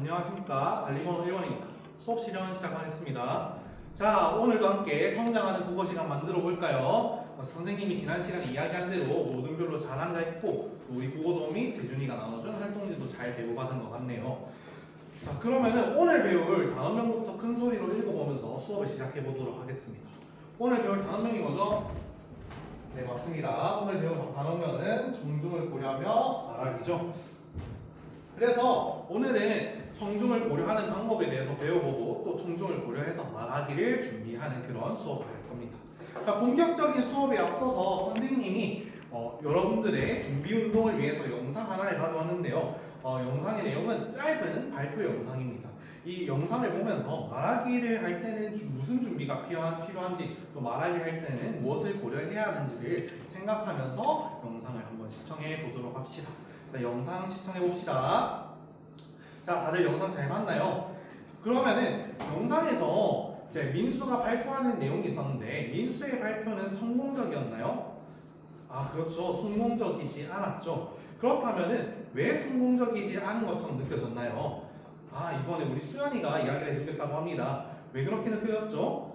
안녕하십니까. 관리번호 1번입니다. 수업 실현 시작하겠습니다. 자, 오늘도 함께 성장하는 국어 시간 만들어 볼까요? 선생님이 지난 시간에 이야기한 대로 모든 별로 잘 앉아있고 우리 국어 도우미 재준이가 나눠준 활동지도 잘 배워받은 것 같네요. 자, 그러면은 오늘 배울 단어명부터 큰 소리로 읽어보면서 수업을 시작해 보도록 하겠습니다. 오늘 배울 단어명이 뭐죠? 네, 맞습니다. 오늘 배울 단어명은 정중을 고려하며 말하기죠. 그래서 오늘은 정중을 고려하는 방법에 대해서 배워보고 또 정중을 고려해서 말하기를 준비하는 그런 수업을 할 겁니다. 자, 본격적인 수업에 앞서서 선생님이 여러분들의 준비 운동을 위해서 영상 하나를 가져왔는데요. 영상의 내용은 짧은 발표 영상입니다. 이 영상을 보면서 말하기를 할 때는 무슨 준비가 필요한지 또 말하기 할 때는 무엇을 고려해야 하는지를 생각하면서 영상을 한번 시청해 보도록 합시다. 자, 영상 시청해 봅시다. 자, 다들 영상 잘 봤나요? 그러면은 영상에서 이제 민수가 발표하는 내용이 있었는데 민수의 발표는 성공적이었나요? 아, 그렇죠. 성공적이지 않았죠. 그렇다면은 왜 성공적이지 않은 것처럼 느껴졌나요? 아, 이번에 우리 수연이가 이야기를 해주겠다고 합니다. 왜 그렇게 느껴졌죠?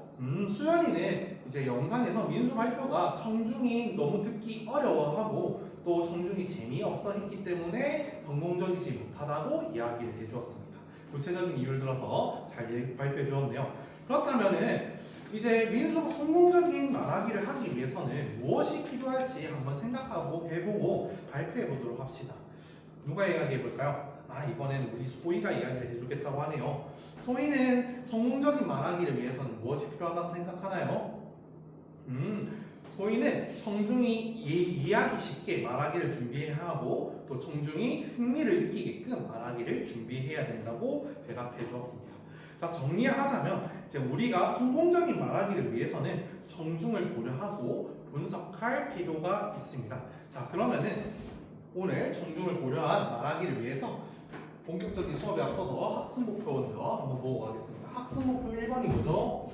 수연이는 이제 영상에서 민수 발표가 청중이 너무 듣기 어려워하고 또 청중이 재미없어 했기 때문에 성공적이지 못하다고 이야기를 해주었습니다. 구체적인 이유를 들어서 잘 발표해 주었네요. 그렇다면은 이제 민수가 성공적인 말하기를 하기 위해서는 무엇이 필요할지 한번 생각하고 해보고 발표해 보도록 합시다. 누가 이야기해 볼까요? 아, 이번엔 우리 소희가 이야기를 해주겠다고 하네요. 소희는 성공적인 말하기를 위해서는 무엇이 필요하다고 생각하나요? 소희는 청중이 이해하기 쉽게 말하기를 준비해야 하고 또 청중이 흥미를 느끼게끔 말하기를 준비해야 된다고 대답해 주었습니다. 자, 정리하자면 이제 우리가 성공적인 말하기를 위해서는 청중을 고려하고 분석할 필요가 있습니다. 자, 그러면은 오늘 청중을 고려한 말하기를 위해서 본격적인 수업에 앞서서 학습 목표 먼저 한번 보고 가겠습니다. 학습 목표 1번이 뭐죠?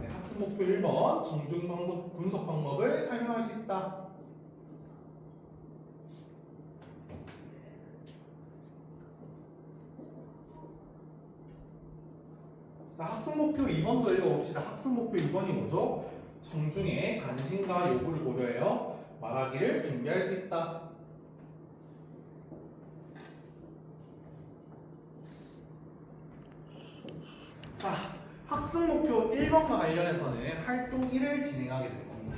네, 학습 목표 1번 정중 분석 방법을 설명할 수 있다. 자, 학습 목표 2번도 읽어봅시다. 학습 목표 2번이 뭐죠? 청중의 관심과 요구를 고려하여 말하기를 준비할 수 있다. 자, 학습 목표 1번과 관련해서는 활동 1을 진행하게 될 겁니다.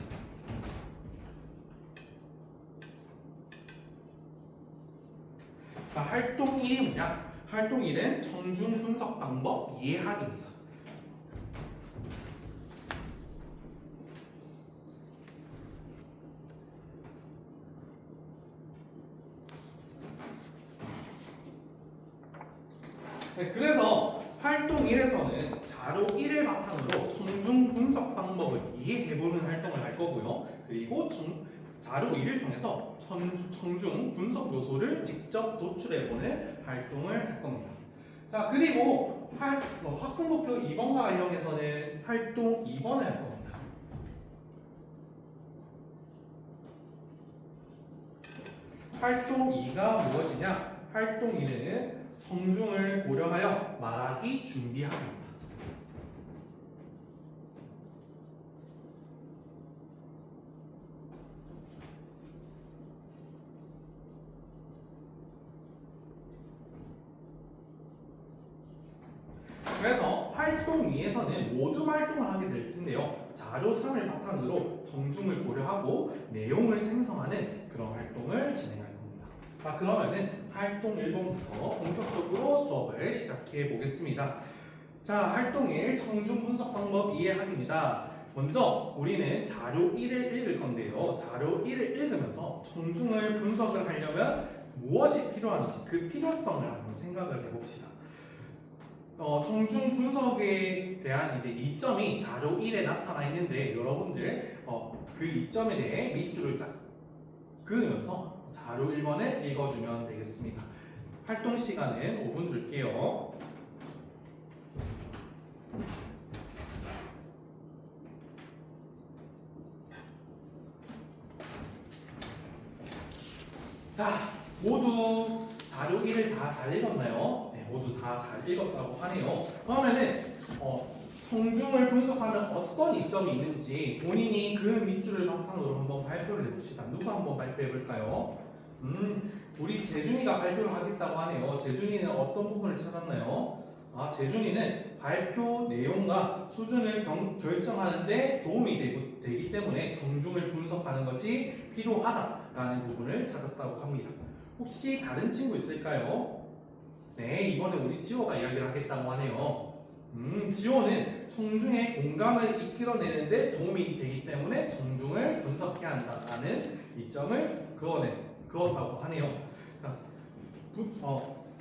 자, 활동 1이 뭐냐? 활동 1은 청중 분석 방법 이해하기입니다. 네, 그래서 활동 1에서는 자료 1을 바탕으로 청중 분석 방법을 이해해보는 활동을 할 거고요. 그리고 자료 1을 통해서 청중 분석 요소를 직접 도출해보는 활동을 할 겁니다. 자, 그리고 학습 목표 2번과 관련해서는 활동 2번을 할 겁니다. 활동 2가 무엇이냐? 활동 2는 청중을 고려하여 말하기 준비하기입니다. 그래서 활동 2에서는 모든 활동을 하게 될 텐데요. 자료 3을 바탕으로 청중을 고려하고 내용을 생성하는 그런 활동을 진행할 겁니다. 자, 그러면은 활동 1번부터 본격적으로 수업을 시작해 보겠습니다. 자, 활동 1 청중 분석 방법 이해하기입니다. 먼저 우리는 자료 1을 읽을 건데요. 자료 1을 읽으면서 청중을 분석을 하려면 무엇이 필요한지 그 필요성을 한번 생각을 해봅시다. 청중 분석에 대한 이제 이점이 자료 1에 나타나 있는데 여러분들 그 이점에 대해 밑줄을 쫙 그으면서 자료 1번을 읽어주면 되겠습니다. 활동 시간은 5분 줄게요. 자, 모두 자료 1을 다 잘 읽었나요? 네, 모두 다 잘 읽었다고 하네요. 그러면은 청중을 분석하면 어떤 이점이 있는지 본인이 그 밑줄을 바탕으로 한번 발표를 해봅시다. 누가 한번 발표해 볼까요? 우리 재준이가 발표를 하겠다고 하네요. 재준이는 어떤 부분을 찾았나요? 재준이는 발표 내용과 수준을 결정하는데 도움이 되기 때문에 청중을 분석하는 것이 필요하다라는 부분을 찾았다고 합니다. 혹시 다른 친구 있을까요? 네, 이번에 우리 지호가 이야기를 하겠다고 하네요. 지호는 청중의 공감을 이끌어내는데 도움이 되기 때문에 청중을 분석해야 한다는 이점을 그었다고 하네요.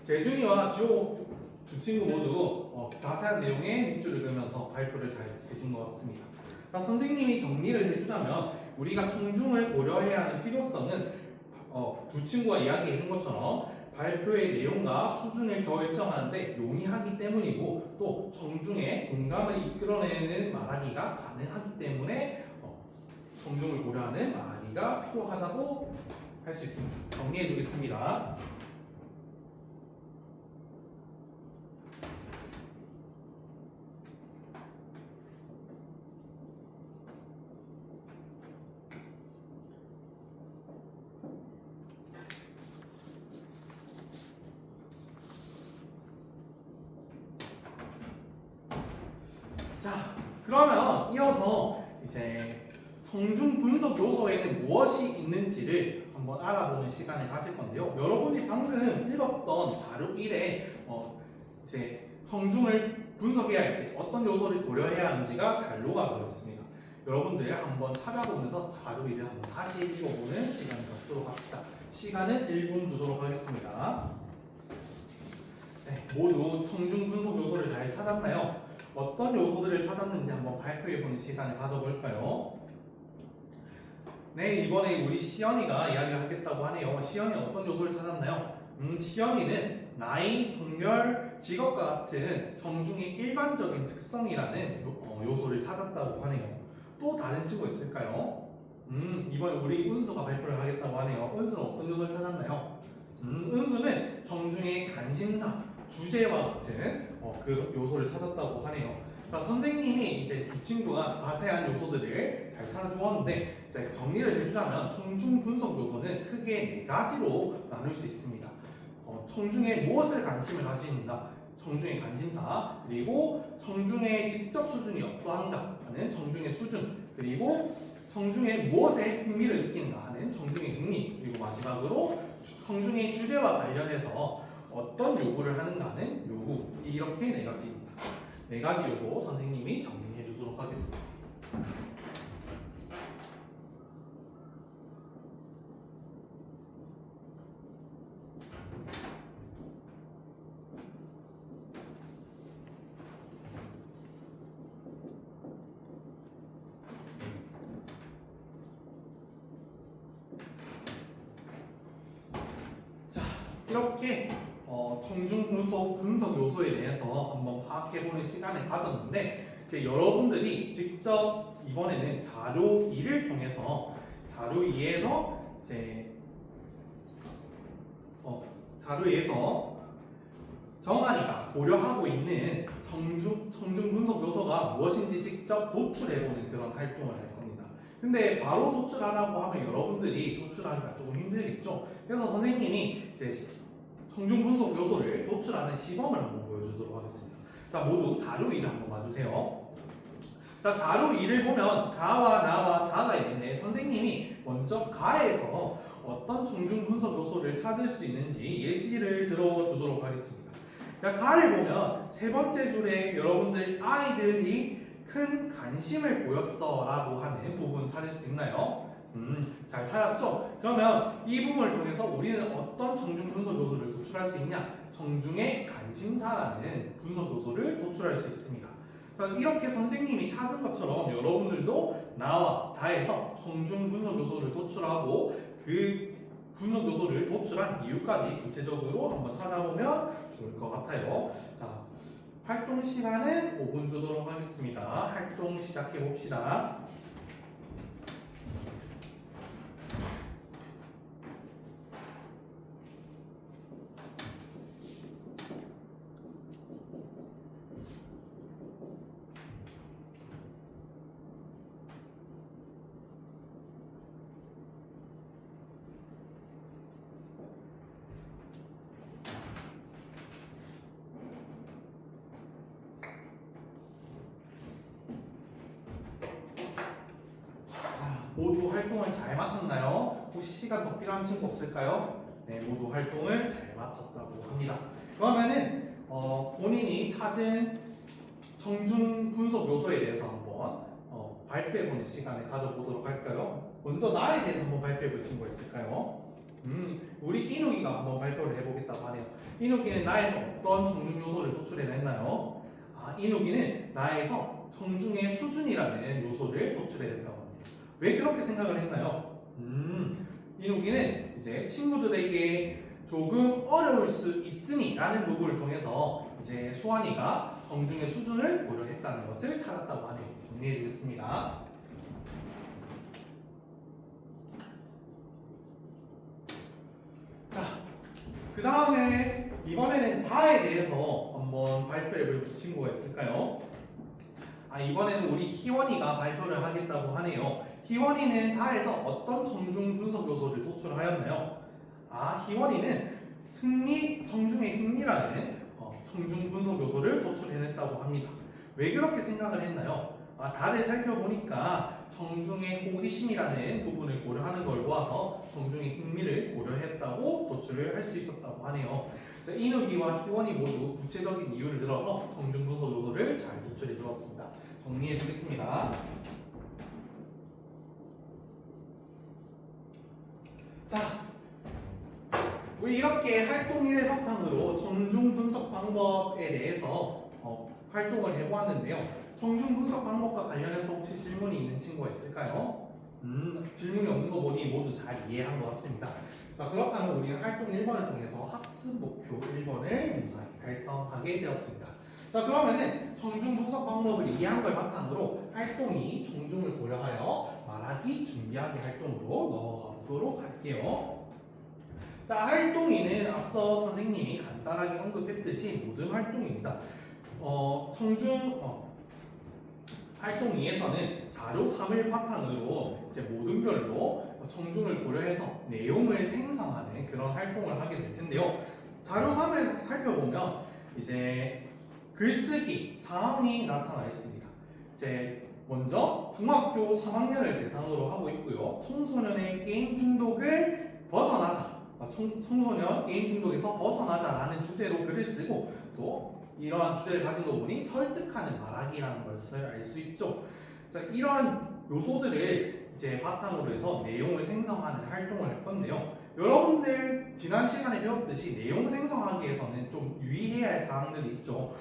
재준이와 지호 두 친구 모두 자세한 내용의 밑줄을 그으면서 발표를 잘 해준 것 같습니다. 선생님이 정리를 해주자면 우리가 청중을 고려해야 하는 필요성은 두 친구가 이야기해준 것처럼 발표의 내용과 수준을 결정하는데 용이하기 때문이고 또 청중의 공감을 이끌어내는 말하기가 가능하기 때문에 청중을 고려하는 말하기가 필요하다고 할 수 있습니다. 정리해 두겠습니다. 자, 그러면 이어서 이제 청중 분석 요소에는 무엇이 있는지를 한번 알아보는 시간을 가질 건데요. 여러분이 방금 읽었던 자료 1에 이제 청중을 분석해야 할 때 어떤 요소를 고려해야 하는지가 잔료가 되어 있습니다. 여러분들 한번 찾아보면서 자료 1을 한번 다시 읽어보는 시간을 갖도록 합시다. 시간은 1분 주도록 하겠습니다. 네, 모두 청중 분석 요소를 잘 찾았나요? 어떤 요소들을 찾았는지 한번 발표해보는 시간을 가져볼까요? 네, 이번에 우리 시연이가 이야기하겠다고 하네요. 시연이 어떤 요소를 찾았나요? 시연이는 나이, 성별, 직업과 같은 청중의 일반적인 특성이라는 요소를 찾았다고 하네요. 또 다른 친구 있을까요? 이번에 우리 은수가 발표를 하겠다고 하네요. 은수는 어떤 요소를 찾았나요? 은수는 청중의 관심사, 주제와 같은 그 요소를 찾았다고 하네요. 그러니까 선생님이 이제 두 친구가 자세한 요소들을 잘 찾아주었는데 이제 정리를 해주자면 청중 분석 요소는 크게 4가지로 나눌 수 있습니다. 청중에 무엇을 관심을 가지는가, 청중의 관심사, 그리고 청중의 지적 수준이 어떠한가 하는 청중의 수준, 그리고 청중의 무엇에 흥미를 느끼는가 하는 청중의 흥미, 그리고 마지막으로 청중의 주제와 관련해서 어떤 요구를 하는가 하는 요구, 이렇게 4가지입니다. 4가지 요소 선생님이 정리해 주도록 하겠습니다. 자, 이렇게 청중 분석 요소에 대해서 한번 파악해보는 시간을 가졌는데 이제 여러분들이 직접 이번에는 자료 2를 통해서 자료 2에서 정한이가 고려하고 있는 청중 분석 요소가 무엇인지 직접 도출해보는 그런 활동을 할 겁니다. 근데 바로 도출하라고 하면 여러분들이 도출하기가 조금 힘들겠죠. 그래서 선생님이 이제 청중 분석 요소를 도출하는 시범을 한번 보여주도록 하겠습니다. 자, 모두 자료 2를 한번 봐주세요. 자, 자료 2를 보면 가와 나와 다가 있는데 선생님이 먼저 가에서 어떤 청중 분석 요소를 찾을 수 있는지 예시를 들어주도록 하겠습니다. 자, 가를 보면 세 번째 줄에 여러분들 아이들이 큰 관심을 보였어 라고 하는 부분 찾을 수 있나요? 잘 찾았죠? 그러면 이 부분을 통해서 우리는 어떤 청중 분석 요소를 도출할 수 있냐? 청중의 관심사라는 분석 요소를 도출할 수 있습니다. 이렇게 선생님이 찾은 것처럼 여러분들도 나와 다에서 청중 분석 요소를 도출하고 그 분석 요소를 도출한 이유까지 구체적으로 한번 찾아보면 좋을 것 같아요. 자, 활동 시간은 5분 주도록 하겠습니다. 활동 시작해 봅시다. 활동을 잘 마쳤나요? 혹시 시간 더 필요한 친구 없을까요? 네, 모두 활동을 잘 마쳤다고 합니다. 그러면은 본인이 찾은 청중 분석 요소에 대해서 한번 발표해보는 시간을 가져보도록 할까요? 먼저 나에 대해서 한번 발표해볼 친구가 있을까요? 우리 인욱이가 한번 발표를 해보겠다고 하네요. 인욱이는 나에서 어떤 청중 요소를 도출해냈나요? 인욱이는 나에서 청중의 수준이라는 요소를 도출해냈다고 합니다. 왜 그렇게 생각을 했나요? 인욱이는 이제 친구들에게 조금 어려울 수 있으니 라는 요구를 통해서 이제 수환이가 정중의 수준을 고려했다는 것을 찾았다고 하네요. 정리해 주겠습니다. 자, 그 다음에 이번에는 다에 대해서 한번 발표해 볼 친구가 있을까요? 이번에는 우리 희원이가 발표를 하겠다고 하네요. 희원이는 다에서 어떤 정중 분석 요소를 도출하였나요? 희원이는 정중의 흥미라는 정중 분석 요소를 도출해냈다고 합니다. 왜 그렇게 생각을 했나요? 다를 살펴보니까 정중의 호기심이라는 부분을 고려하는 걸 보아서 정중의 흥미를 고려했다고 도출을 할 수 있었다고 하네요. 인욱이와 희원이 모두 구체적인 이유를 들어서 정중 분석 요소를 잘 도출해 주었습니다. 정리해 주겠습니다. 자, 우리 이렇게 활동 1을 바탕으로 정중 분석 방법에 대해서 활동을 해보았는데요. 정중 분석 방법과 관련해서 혹시 질문이 있는 친구가 있을까요? 질문이 없는 거 보니 모두 잘 이해한 것 같습니다. 자, 그렇다면 우리는 활동 1번을 통해서 학습 목표 1번을 무사히 달성하게 되었습니다. 자, 그러면은 정중 분석 방법을 이해한 걸 바탕으로 활동 2 정중을 고려하여 말하기 준비하기 활동으로 넘어가 보도록 할게요. 자, 활동 2는 앞서 선생님이 간단하게 언급했듯이 모든 활동입니다. 활동 2에서는 자료 3을 바탕으로 이제 모든 별로 청중을 고려해서 내용을 생성하는 그런 활동을 하게 될 텐데요. 자료 3을 살펴보면 이제 글쓰기 상황이 나타나 있습니다. 이제 먼저 중학교 3학년을 대상으로 하고 있고요. 청소년의 게임 중독을 벗어나자. 청소년 게임 중독에서 벗어나자라는 주제로 글을 쓰고 또 이러한 주제를 가진 거 보니 설득하는 말하기라는 것을 알 수 있죠. 자, 이러한 요소들을 이제 바탕으로 해서 내용을 생성하는 활동을 할 건데요. 여러분들 지난 시간에 배웠듯이 내용 생성하기에서는 좀 유의해야 할 사항들이 있죠.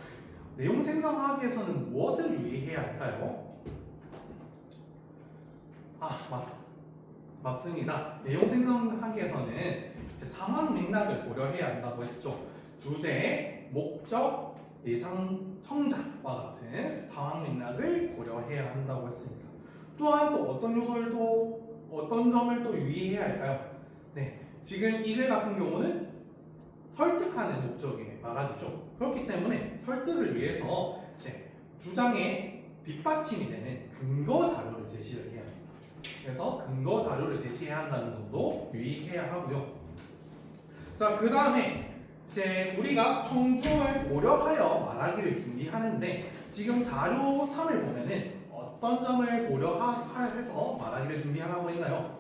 내용 생성하기에서는 무엇을 유의해야 할까요? 맞습니다. 내용 생성하기에서는 이제 상황 맥락을 고려해야 한다고 했죠. 주제, 목적, 예상 청자와 같은 상황 맥락을 고려해야 한다고 했습니다. 또한 또 어떤 점을 또 유의해야 할까요? 네, 지금 이 글 같은 경우는 설득하는 목적의 말하기죠. 그렇기 때문에 설득을 위해서 제 주장의 뒷받침이 되는 근거 자료를 제시를 해야 합니다. 그래서 근거 자료를 제시해야 한다는 점도 유의해야 하고요. 자, 그 다음에 이제 우리가 청중을 고려하여 말하기를 준비하는데 지금 자료 3을 보면은 어떤 점을 고려해서 말하기를 준비하라고 했나요?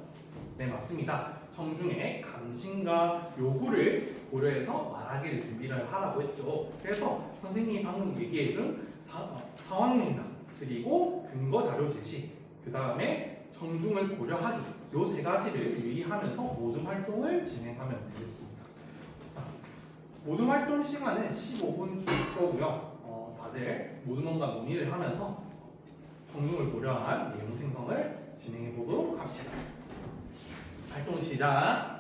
네, 맞습니다. 청중의 감심과 요구를 고려해서 말하기를 준비를 하라고 했죠. 그래서 선생님이 방금 얘기해준 상황 맥락 그리고 근거 자료 제시 그 다음에 청중을 고려하기 요 세 가지를 유의하면서 모든 활동을 진행하면 되겠습니다. 모든 활동 시간은 15분 줄 거고요. 다들 모든 것과 논의를 하면서 청중을 고려한 내용 생성을 진행해 보도록 합시다. 활동 시작.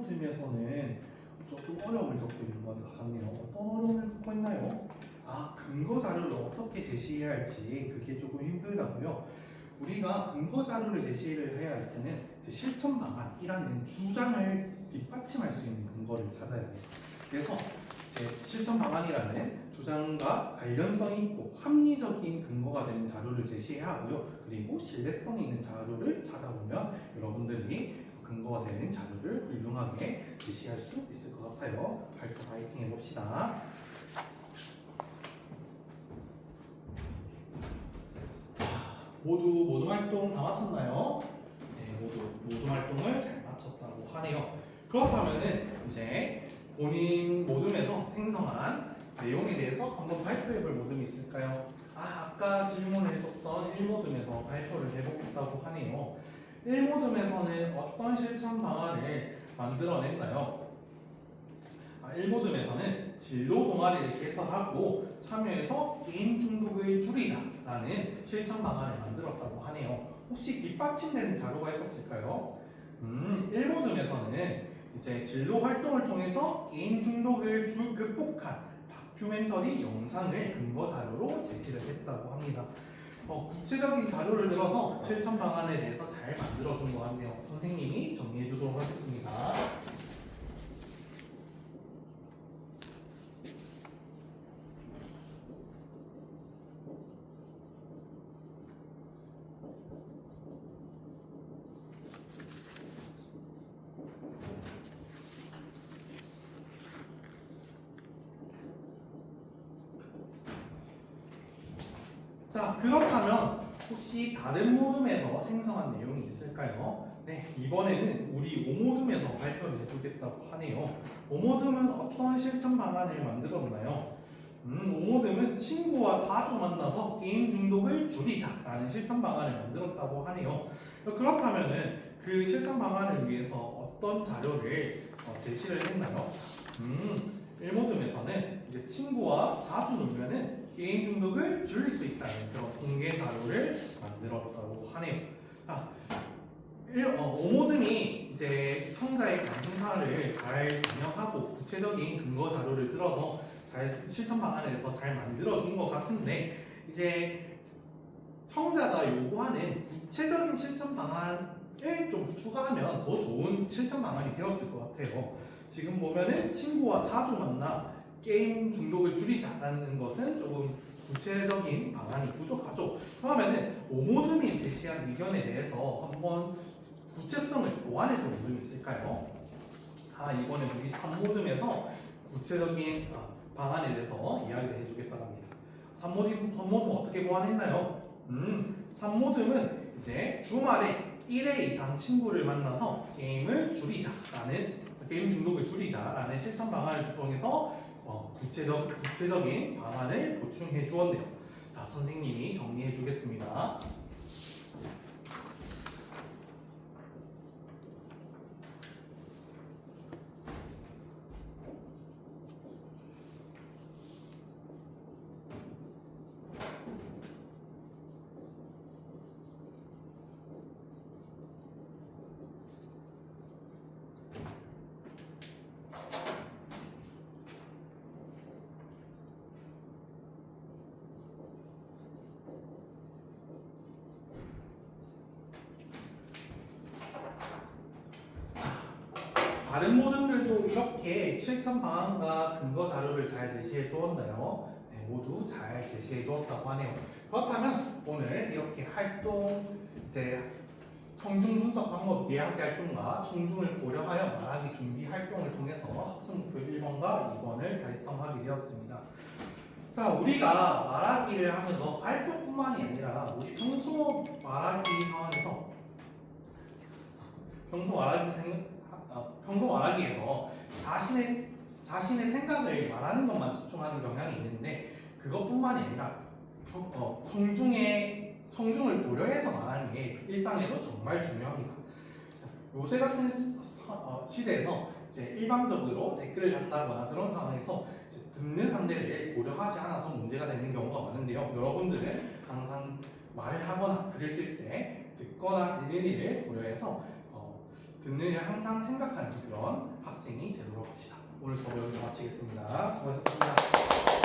1모듬에서는 조금 어려움을 겪고 있는 것 같네요. 어떤 어려움을 겪고 있나요? 근거 자료를 어떻게 제시해야 할지 그게 조금 힘들다고요. 우리가 근거 자료를 제시를 해야 할 때는 실천 방안이라는 주장을 뒷받침할 수 있는 근거를 찾아야 돼요. 그래서 실천 방안이라는 주장과 관련성이 있고 합리적인 근거가 되는 자료를 제시해야 하고요. 그리고 신뢰성 있는 자료를 찾아보면 여러분들이 근거가 되는 자료를 훌륭하게 제시할 수 있을 것 같아요. 발표 파이팅 해봅시다. 모두 활동 다 마쳤나요? 네, 모두 활동을 잘 마쳤다고 하네요. 그렇다면은 이제 본인 모둠에서 생성한 내용에 대해서 한번 발표해볼 모둠이 있을까요? 아까 질문을 해줬던 1모둠에서 발표를 해보겠다고 하네요. 1모둠에서는 어떤 실천 방안을 만들어냈나요? 1모둠에서는 진로 동아리를 개설하고 참여해서 게임 중독을 줄이자라는 실천 방안을 만들었다고 하네요. 혹시 뒷받침되는 자료가 있었을까요? 1모둠에서는 이제 진로 활동을 통해서 게임 중독을 극복한 다큐멘터리 영상을 근거 자료로 제시를 했다고 합니다. 구체적인 자료를 들어서 실천 방안에 대해서 잘 만들어준 것 같네요. 선생님이 정리해 주도록 하겠습니다. 자, 그렇다면 혹시 다른 모둠에서 생성한 내용이 있을까요? 네, 이번에는 우리 오모둠에서 발표를 해주겠다고 하네요. 오모둠은 어떤 실천 방안을 만들었나요? 오모둠은 친구와 자주 만나서 게임 중독을 줄이자라는 실천 방안을 만들었다고 하네요. 그렇다면은 그 실천 방안을 위해서 어떤 자료를 제시를 했나요? 1모둠에서는 이제 친구와 자주 놀면은 게임 중독을 줄일 수 있다는 그런 공개 자료를 만들었다고 하네요. 5모듬이 이제 청자의 관심사를 잘 반영하고 구체적인 근거 자료를 들어서 잘 실천 방안에 대해서 잘 만들어준 것 같은데 이제 청자가 요구하는 구체적인 실천 방안을 좀 추가하면 더 좋은 실천 방안이 되었을 것 같아요. 지금 보면은 친구와 자주 만나 게임 중독을 줄이자라는 것은 조금 구체적인 방안이 부족하죠. 그러면은 오모둠이 제시한 의견에 대해서 한번 구체성을 보완해 줄 모둠이 있을까요? 이번에 우리 3모둠에서 구체적인 방안에 대해서 이야기를 해주겠다고 합니다. 3모둠 어떻게 보완했나요? 3모둠은 이제 주말에 1회 이상 친구를 만나서 게임 중독을 줄이자라는 실천 방안을 통해서 구체적인 방안을 보충해 주었네요. 자, 선생님이 정리해 주겠습니다. 다른 모둠들도 이렇게 실천 방안과 근거 자료를 잘 제시해 주었나요? 네, 모두 잘 제시해 주었다고 하네요. 그렇다면 오늘 이렇게 활동, 이제 청중 분석 방법 예학 활동과 청중을 고려하여 말하기 준비 활동을 통해서 학습 목표 1번과 2번을 달성하게 되었습니다. 자, 우리가 말하기를 하면서 발표뿐만이 아니라 우리 평소 말하기 상황에서 평소 말하기에서 자신의 생각을 말하는 것만 집중하는 경향이 있는데 그것뿐만이 아니라 청중을 고려해서 말하는 게 일상에도 정말 중요합니다. 요새 같은 시대에서 이제 일방적으로 댓글을 단다거나 그런 상황에서 이제 듣는 상대를 고려하지 않아서 문제가 되는 경우가 많은데요. 여러분들은 항상 말을 하거나 글을 쓸 때 듣거나 읽는 이를 고려해서 듣는 일을 항상 생각하는 그런 학생이 되도록 합시다. 오늘 수업 여기서 마치겠습니다. 수고하셨습니다.